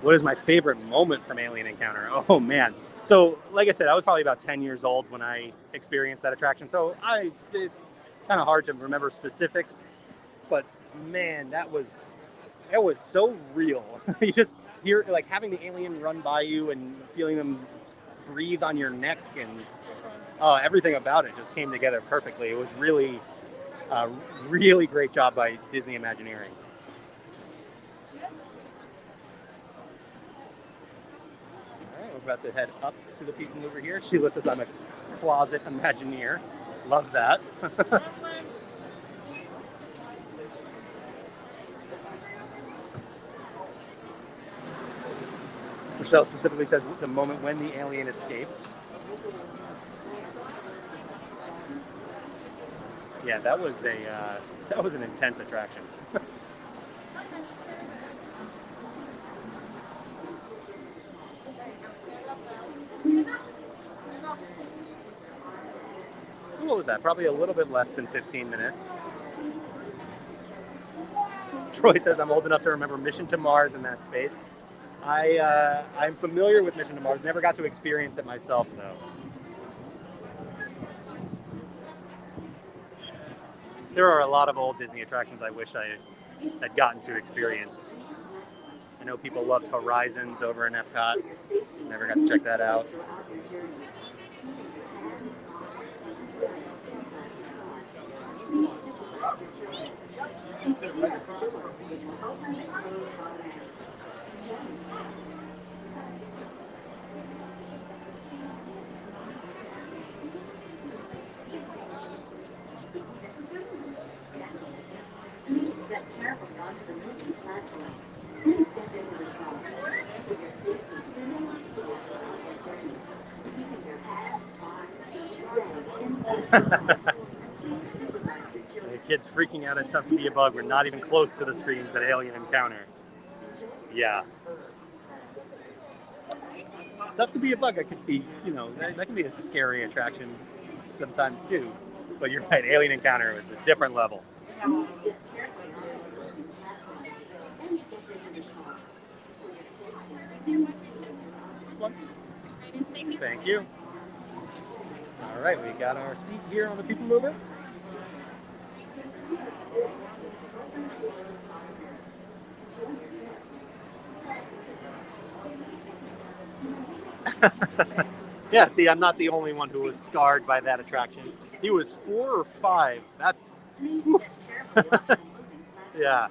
What is my favorite moment from Alien Encounter? Oh, man. So, like I said, I was probably about 10 years old when I experienced that attraction. So it's kind of hard to remember specifics. But, man, that was so real. You just hear, like, having the alien run by you and feeling them breathe on your neck, and everything about it just came together perfectly. It was really great job by Disney Imagineering. All right, we're about to head up to the people over here. Sheila says I'm a closet Imagineer. Love that. Michelle specifically says the moment when the alien escapes. Yeah, that was an intense attraction. So what was that? Probably a little bit less than 15 minutes. Troy says I'm old enough to remember Mission to Mars in that space. I'm familiar with Mission to Mars. Never got to experience it myself, though. There are a lot of old Disney attractions I wish I had gotten to experience. I know people loved Horizons over in Epcot. Never got to check that out. The kids freaking out. It's tough to be a bug. We're not even close to the screens at Alien Encounter. Yeah. It's tough to be a bug. I could see, that can be a scary attraction sometimes too. But you're right, Alien Encounter was a different level. Thank you. All right, we got our seat here on the People Mover. Yeah, see, I'm not the only one who was scarred by that attraction. He was 4 or 5. That's yeah.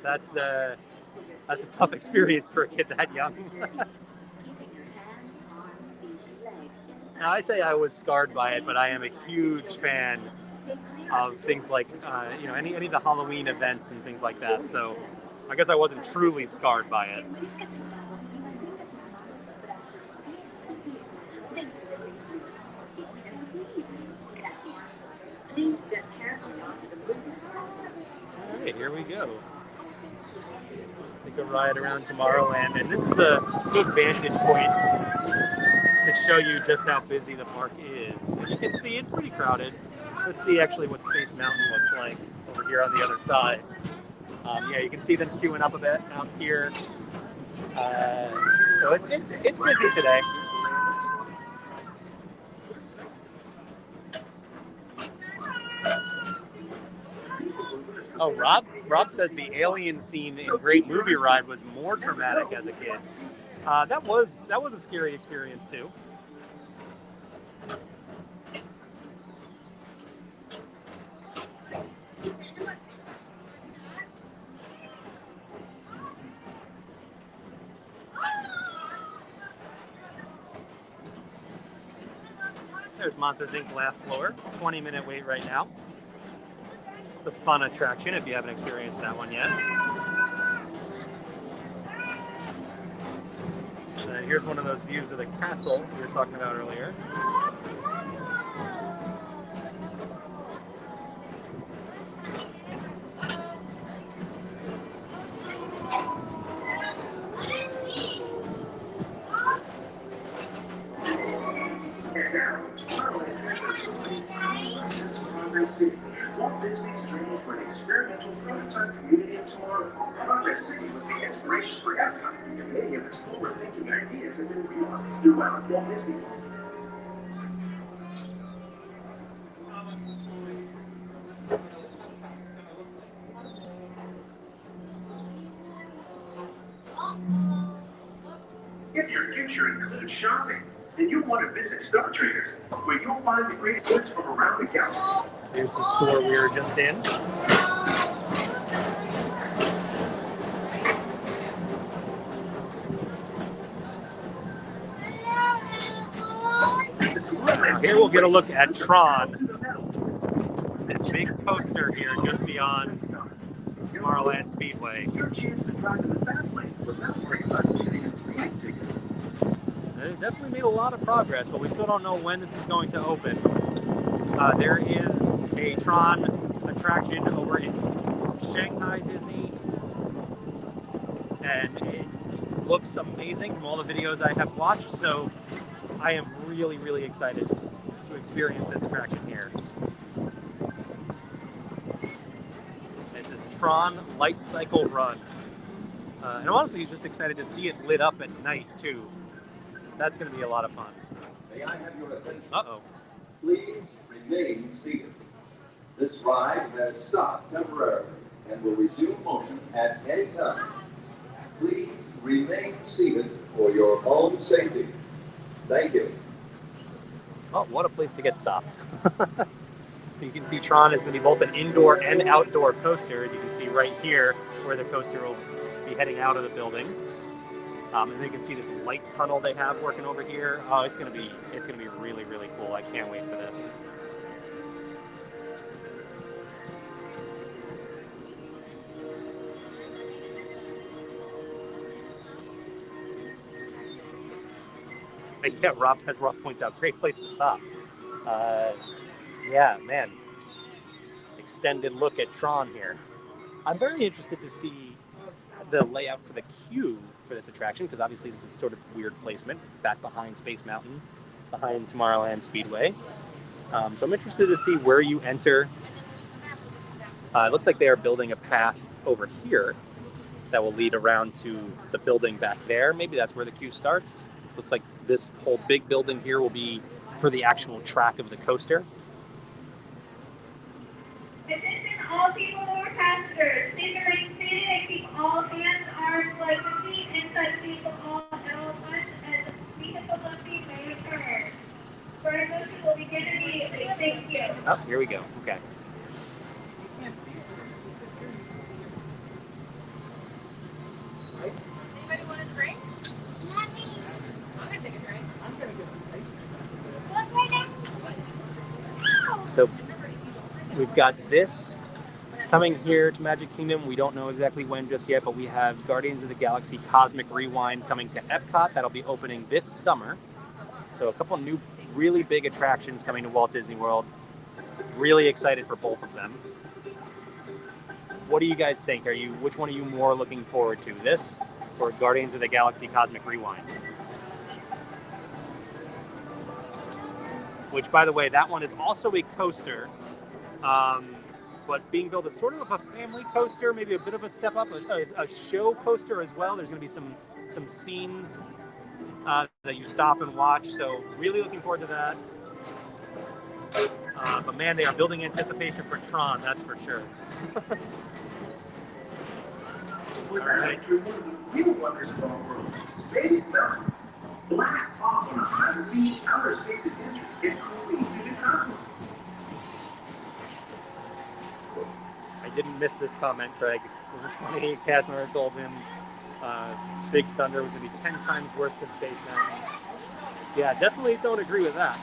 That's a tough experience for a kid that young. Now, I say I was scarred by it, but I am a huge fan of things like any of the Halloween events and things like that. So I guess I wasn't truly scarred by it. All right, here we go. Take a ride around Tomorrowland, and this is a good vantage point to show you just how busy the park is. And you can see it's pretty crowded. Let's see actually what Space Mountain looks like over here on the other side. Yeah, you can see them queuing up a bit out here. So it's busy today. Oh, Rob says the alien scene in Great Movie Ride was more traumatic as a kid. That was a scary experience too. There's Monsters Inc. Lafou, 20-minute wait right now. It's a fun attraction if you haven't experienced that one yet. And then here's one of those views of the castle we were talking about earlier. Walt Disney's dream for an experimental prototype community of tomorrow. Progress City was the inspiration for Epcot, and many of its forward-thinking ideas have been realized throughout Walt Disney World. If your future includes shopping, then you'll want to visit Star Traders, where you'll find the greatest goods from around the galaxy. Here's the store we were just in. Here we'll get a look at Tron. This big coaster here just beyond Tomorrowland Speedway. Your chance to drive in the fast lane without worrying about getting a speeding ticket. They've definitely made a lot of progress, but we still don't know when this is going to open. There is a Tron attraction over in Shanghai Disney, and it looks amazing from all the videos I have watched, so I am really, really excited to experience this attraction here. This is Tron Light Cycle Run. And I'm honestly just excited to see it lit up at night, too. That's going to be a lot of fun. May I have your attention? Uh-oh. Please remain seated. This ride has stopped temporarily and will resume motion at any time. Please remain seated for your own safety. Thank you. Oh, what a place to get stopped. So you can see Tron is going to be both an indoor and outdoor coaster. As you can see right here where the coaster will be heading out of the building. And then you can see this light tunnel they have working over here. Oh, it's gonna be really, really cool. I can't wait for this. Yeah, Rob points out, great place to stop. Yeah, man. Extended look at Tron here. I'm very interested to see the layout for the queue for this attraction, because obviously this is sort of weird placement back behind Space Mountain, behind Tomorrowland Speedway. So I'm interested to see where you enter. It looks like they are building a path over here that will lead around to the building back there. Maybe that's where the queue starts. Looks like this whole big building here will be for the actual track of the coaster. Attention all people or passengers. Please remain seated and keep all hands, arms, legs, and feet inside the vehicle all at once as the vehicle lifting may occur. Further motion will begin immediately. Thank you. Oh, here we go. Okay. Anybody want a drink? I'm gonna take a drink. I'm gonna get some ice. So we've got this coming here to Magic Kingdom. We don't know exactly when just yet, but we have Guardians of the Galaxy Cosmic Rewind coming to Epcot. That'll be opening this summer. So a couple new really big attractions coming to Walt Disney World. Really excited for both of them. What do you guys think? Which one are you more looking forward to? This or Guardians of the Galaxy Cosmic Rewind? Which, by the way, that one is also a coaster, but being billed as sort of a family coaster, maybe a bit of a step up, a show coaster as well. There's going to be some scenes that you stop and watch, so really looking forward to that. But man, they are building anticipation for Tron, that's for sure. All right. One of the real wonders of our world, Space Mountain, blasts off on a high-speed outer space adventure in completely new cosmos. I didn't miss this comment, Craig. It was funny. A cast member told him Big Thunder was going to be 10 times worse than Space Mountain. Yeah, definitely don't agree with that.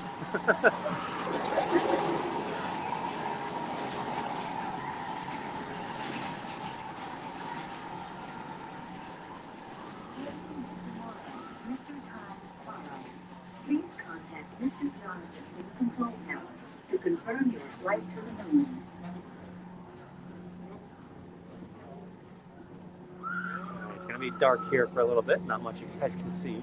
Mr. Tom Morrow. Please contact Mr. Johnson in the control tower to confirm your flight to the moon. It's going to be dark here for a little bit. Not much you guys can see.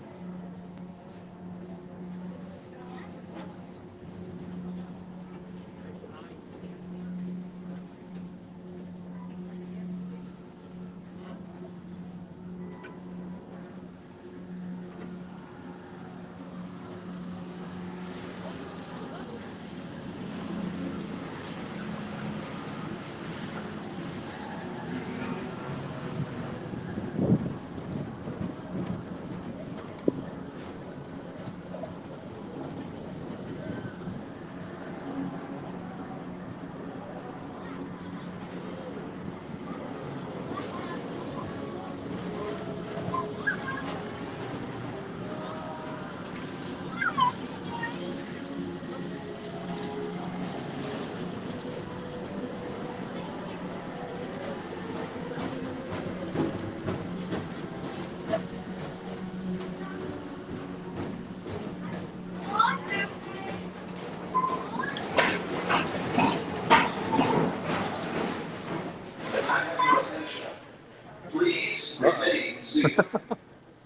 Please remain seated.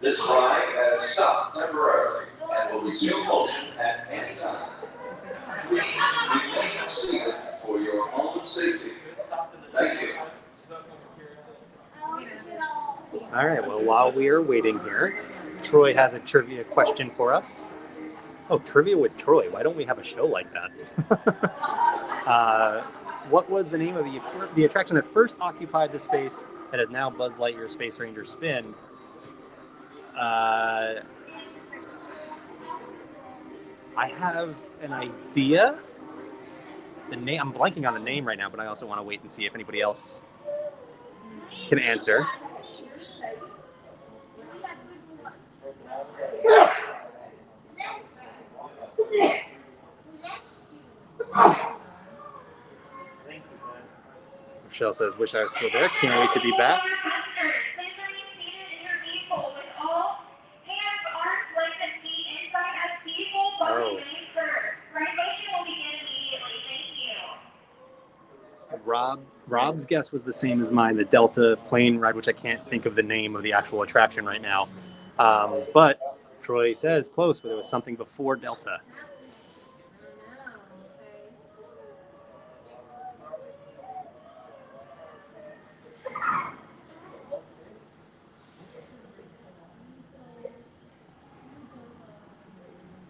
This ride has stopped temporarily and will resume motion at any time. Please remain seated for your own safety. Thank you. All right, well, while we are waiting here, Troy has a trivia question for us. Oh, trivia with Troy. Why don't we have a show like that? What was the name of the attraction that first occupied the space that is now Buzz Lightyear Space Ranger Spin? I have an idea. The name, I'm blanking on the name right now, but I also want to wait and see if anybody else can answer. Michelle says, wish I was still there. Can't wait to be back. Oh. Rob's guess was the same as mine, the Delta plane ride, which I can't think of the name of the actual attraction right now. But Troy says close, but there was something before Delta.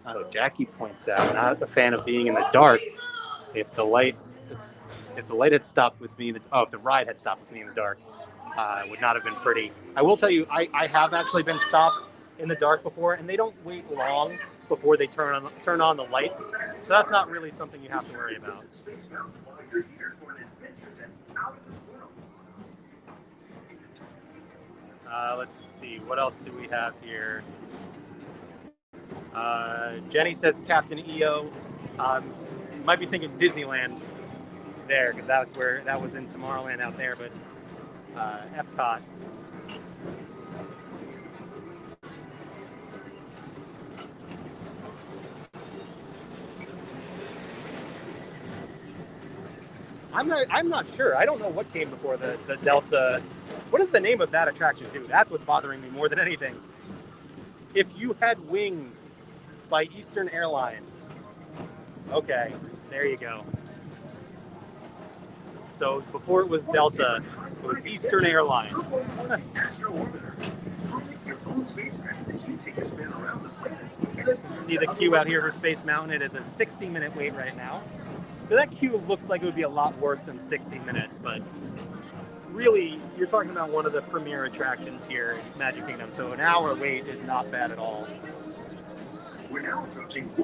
Oh, Jackie points out, not a fan of being in the dark. If the light had stopped with me, if the ride had stopped with me in the dark, it would not have been pretty. I will tell you, I have actually been stopped in the dark before, and they don't wait long before they turn on the lights. So that's not really something you have to worry about. Let's see, what else do we have here? Jenny says Captain EO. You might be thinking Disneyland there, because that was in Tomorrowland out there, but Epcot. I'm not sure. I don't know what came before the Delta. What is the name of that attraction too? That's what's bothering me more than anything. If You Had Wings by Eastern Airlines. Okay, there you go. So before it was Delta, it was Eastern Airlines. See the queue out here for Space Mountain? It is a 60-minute wait right now. So that queue looks like it would be a lot worse than 60 minutes, but really, you're talking about one of the premier attractions here in Magic Kingdom, so an hour wait is not bad at all.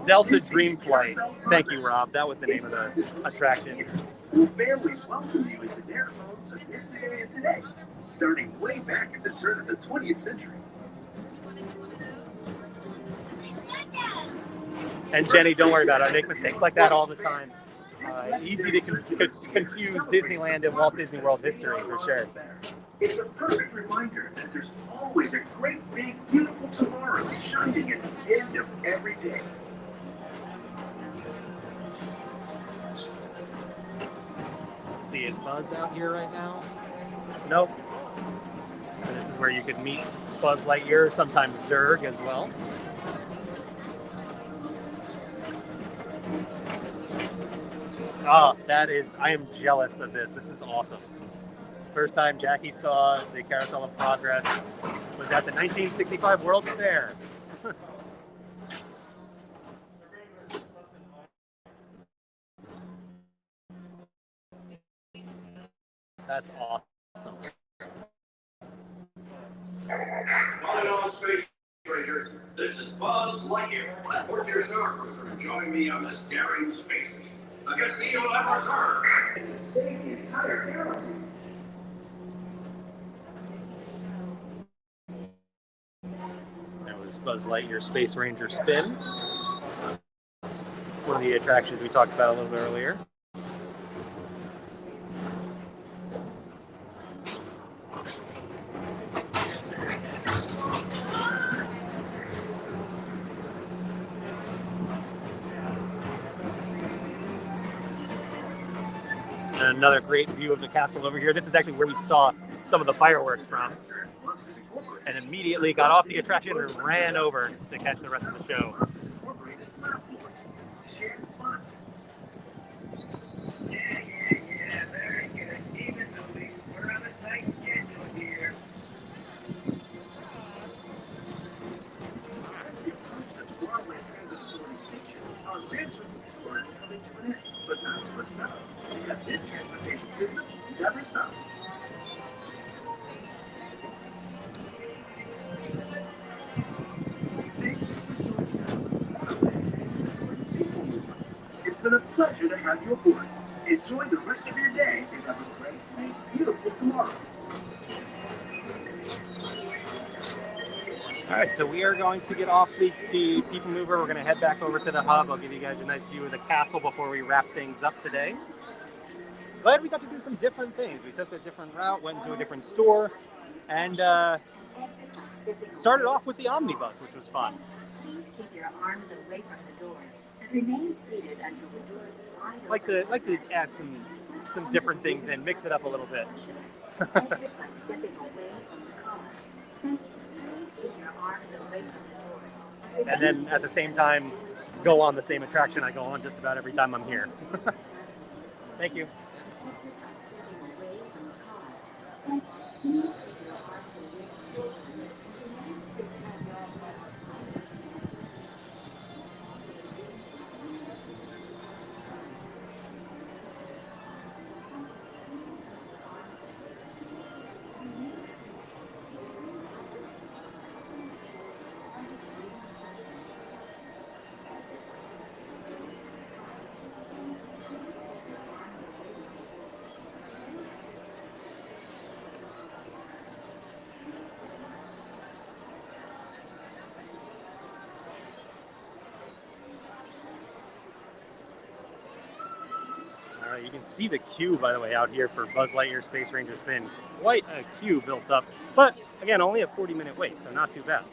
Delta Dream Flight. Thank you, Rob. That was the name of the attraction. Families welcome you into their homes and yesterday and today, starting way back at the turn of the 20th century. And Jenny, don't worry about it. I make mistakes like that all the time. Easy to confuse Disneyland and Walt Disney World history, for sure. It's a perfect reminder that there's always a great, big, beautiful tomorrow shining at the end of every day. Let's see, is Buzz out here right now? Nope. And this is where you could meet Buzz Lightyear, sometimes Zurg as well. Oh, I am jealous of this. This is awesome. First time Jackie saw the Carousel of Progress was at the 1965 World's Fair. That's awesome. Calling all space rangers, this is Buzz Lightyear. Report to your Star Cruiser and join me on this daring space mission against the evil Emperor's Zurg. It's to save the entire galaxy. That was Buzz Lightyear Space Ranger Spin. One of the attractions we talked about a little bit earlier. And another great view of the castle over here. This is actually where we saw some of the fireworks from. And immediately got off the attraction and ran over to catch the rest of the show. Yeah, very good. Even though we're on a tight schedule here. As we approach the Tomorrowland Transit Authority station, our grand circle tour is coming to an end, but not to a stop, because this transportation system never stops. Thank you for joining us on the Tomorrowland People Mover. It's been a pleasure to have you aboard. Enjoy the rest of your day and have a great, big, beautiful tomorrow. All right, so we are going to get off the People Mover. We're going to head back over to the hub. I'll give you guys a nice view of the castle before we wrap things up today. Glad we got to do some different things. We took a different route, went into a different store, and started off with the omnibus, which was fun. Please keep your arms away from the doors and remain seated until the doors slide Like to add some different things in, mix it up a little bit. Exit by stepping away from the car. Thank you. Please keep your arms away from the doors. And then at the same time, go on the same attraction I go on just about every time I'm here. Thank you. Exit by stepping away from the car. Thank you. Please keep your arms away from the doors and remain seated until the doors slide. You can see the queue, by the way, out here for Buzz Lightyear Space Ranger Spin. Quite a queue built up, but again, only a 40-minute wait, so not too bad.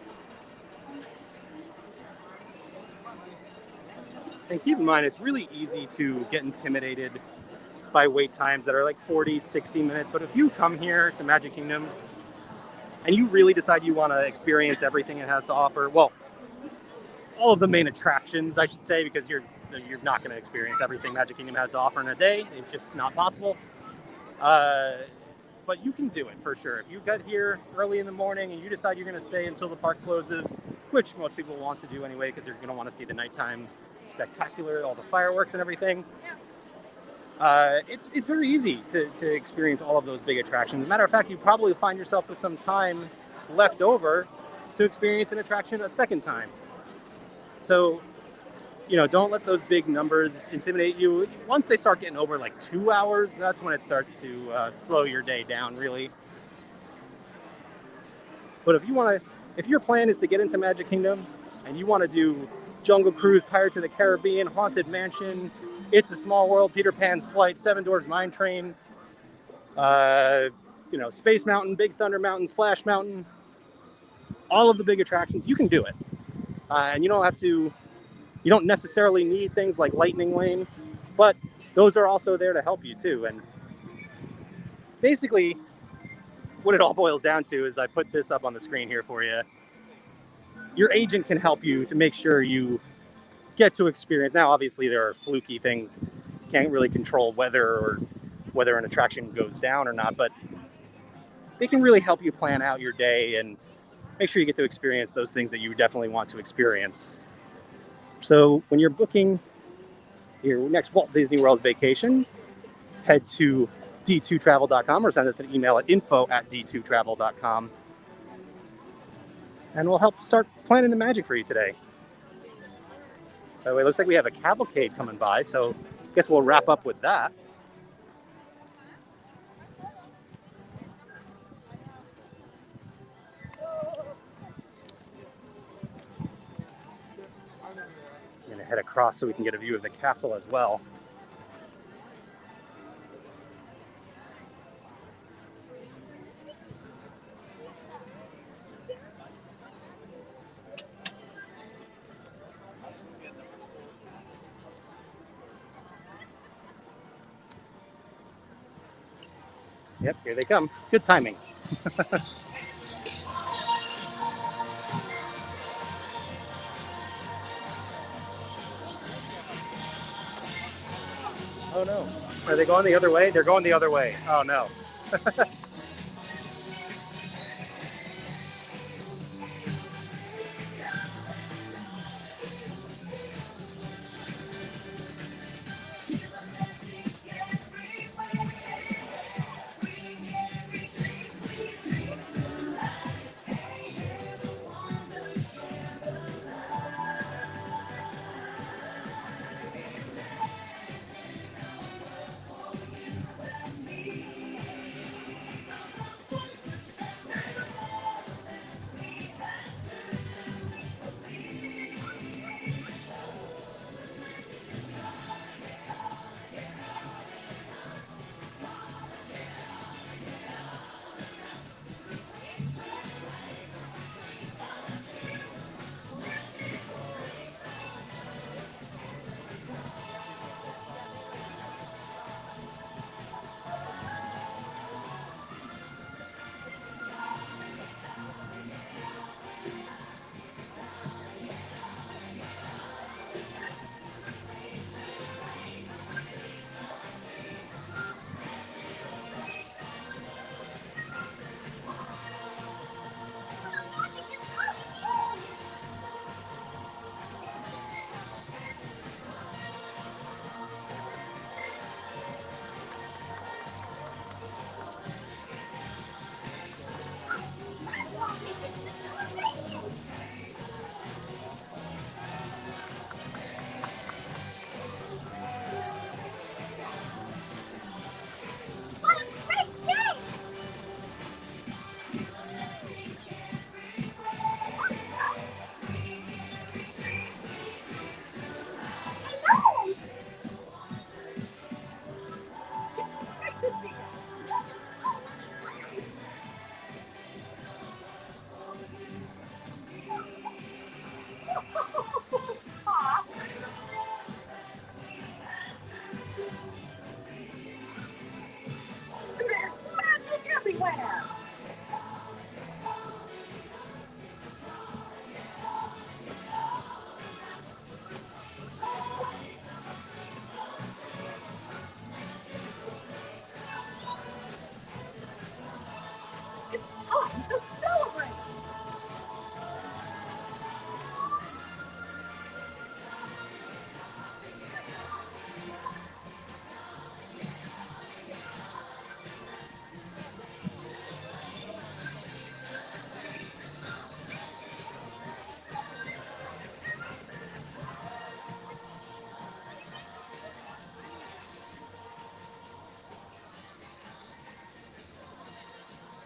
And keep in mind, it's really easy to get intimidated by wait times that are like 40, 60 minutes, but if you come here to Magic Kingdom and you really decide you want to experience everything it has to offer, well, all of the main attractions, I should say, because you're not going to experience everything Magic Kingdom has to offer in a day. It's just not possible. But you can do it for sure. If you get here early in the morning and you decide you're going to stay until the park closes, which most people want to do anyway because they're going to want to see the nighttime spectacular, all the fireworks and everything, it's very easy to experience all of those big attractions. As a matter of fact, you probably find yourself with some time left over to experience an attraction a second time. So, don't let those big numbers intimidate you. Once they start getting over like 2 hours, that's when it starts to slow your day down, really. But if your plan is to get into Magic Kingdom and you want to do Jungle Cruise, Pirates of the Caribbean, Haunted Mansion, It's a Small World, Peter Pan's Flight, Seven Dwarfs Mine Train, Space Mountain, Big Thunder Mountain, Splash Mountain, all of the big attractions. You can do it. And you don't necessarily need things like Lightning Lane, but those are also there to help you too. And basically, what it all boils down to is I put this up on the screen here for you. Your agent can help you to make sure you get to experience. Now, obviously, there are fluky things. You can't really control whether an attraction goes down or not, but they can really help you plan out your day and make sure you get to experience those things that you definitely want to experience. So when you're booking your next Walt Disney World vacation, head to d2travel.com or send us an email at info@d2travel.com. And we'll help start planning the magic for you today. By the way, it looks like we have a cavalcade coming by, so I guess we'll wrap up with that. I'm going to head across so we can get a view of the castle as well. Yep, here they come. Good timing. Oh no. Are they going the other way? They're going the other way. Oh no.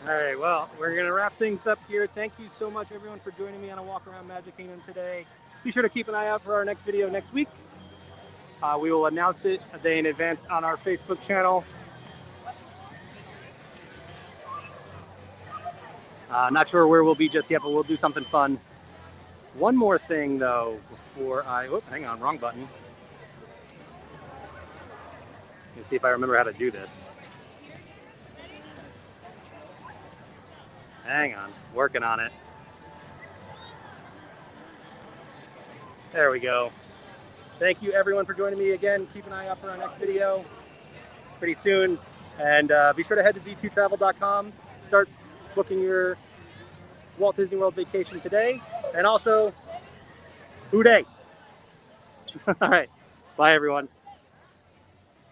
All right, well, we're going to wrap things up here. Thank you so much, everyone, for joining me on a walk around Magic Kingdom today. Be sure to keep an eye out for our next video next week. We will announce it a day in advance on our Facebook channel. Not sure where we'll be just yet, but we'll do something fun. One more thing, though, before I... Oh, hang on, wrong button. Let me see if I remember how to do this. Hang on, working on it. There we go. Thank you, everyone, for joining me again. Keep an eye out for our next video pretty soon. And be sure to head to d2travel.com. Start booking your Walt Disney World vacation today. And also, Hooday! All right. Bye, everyone.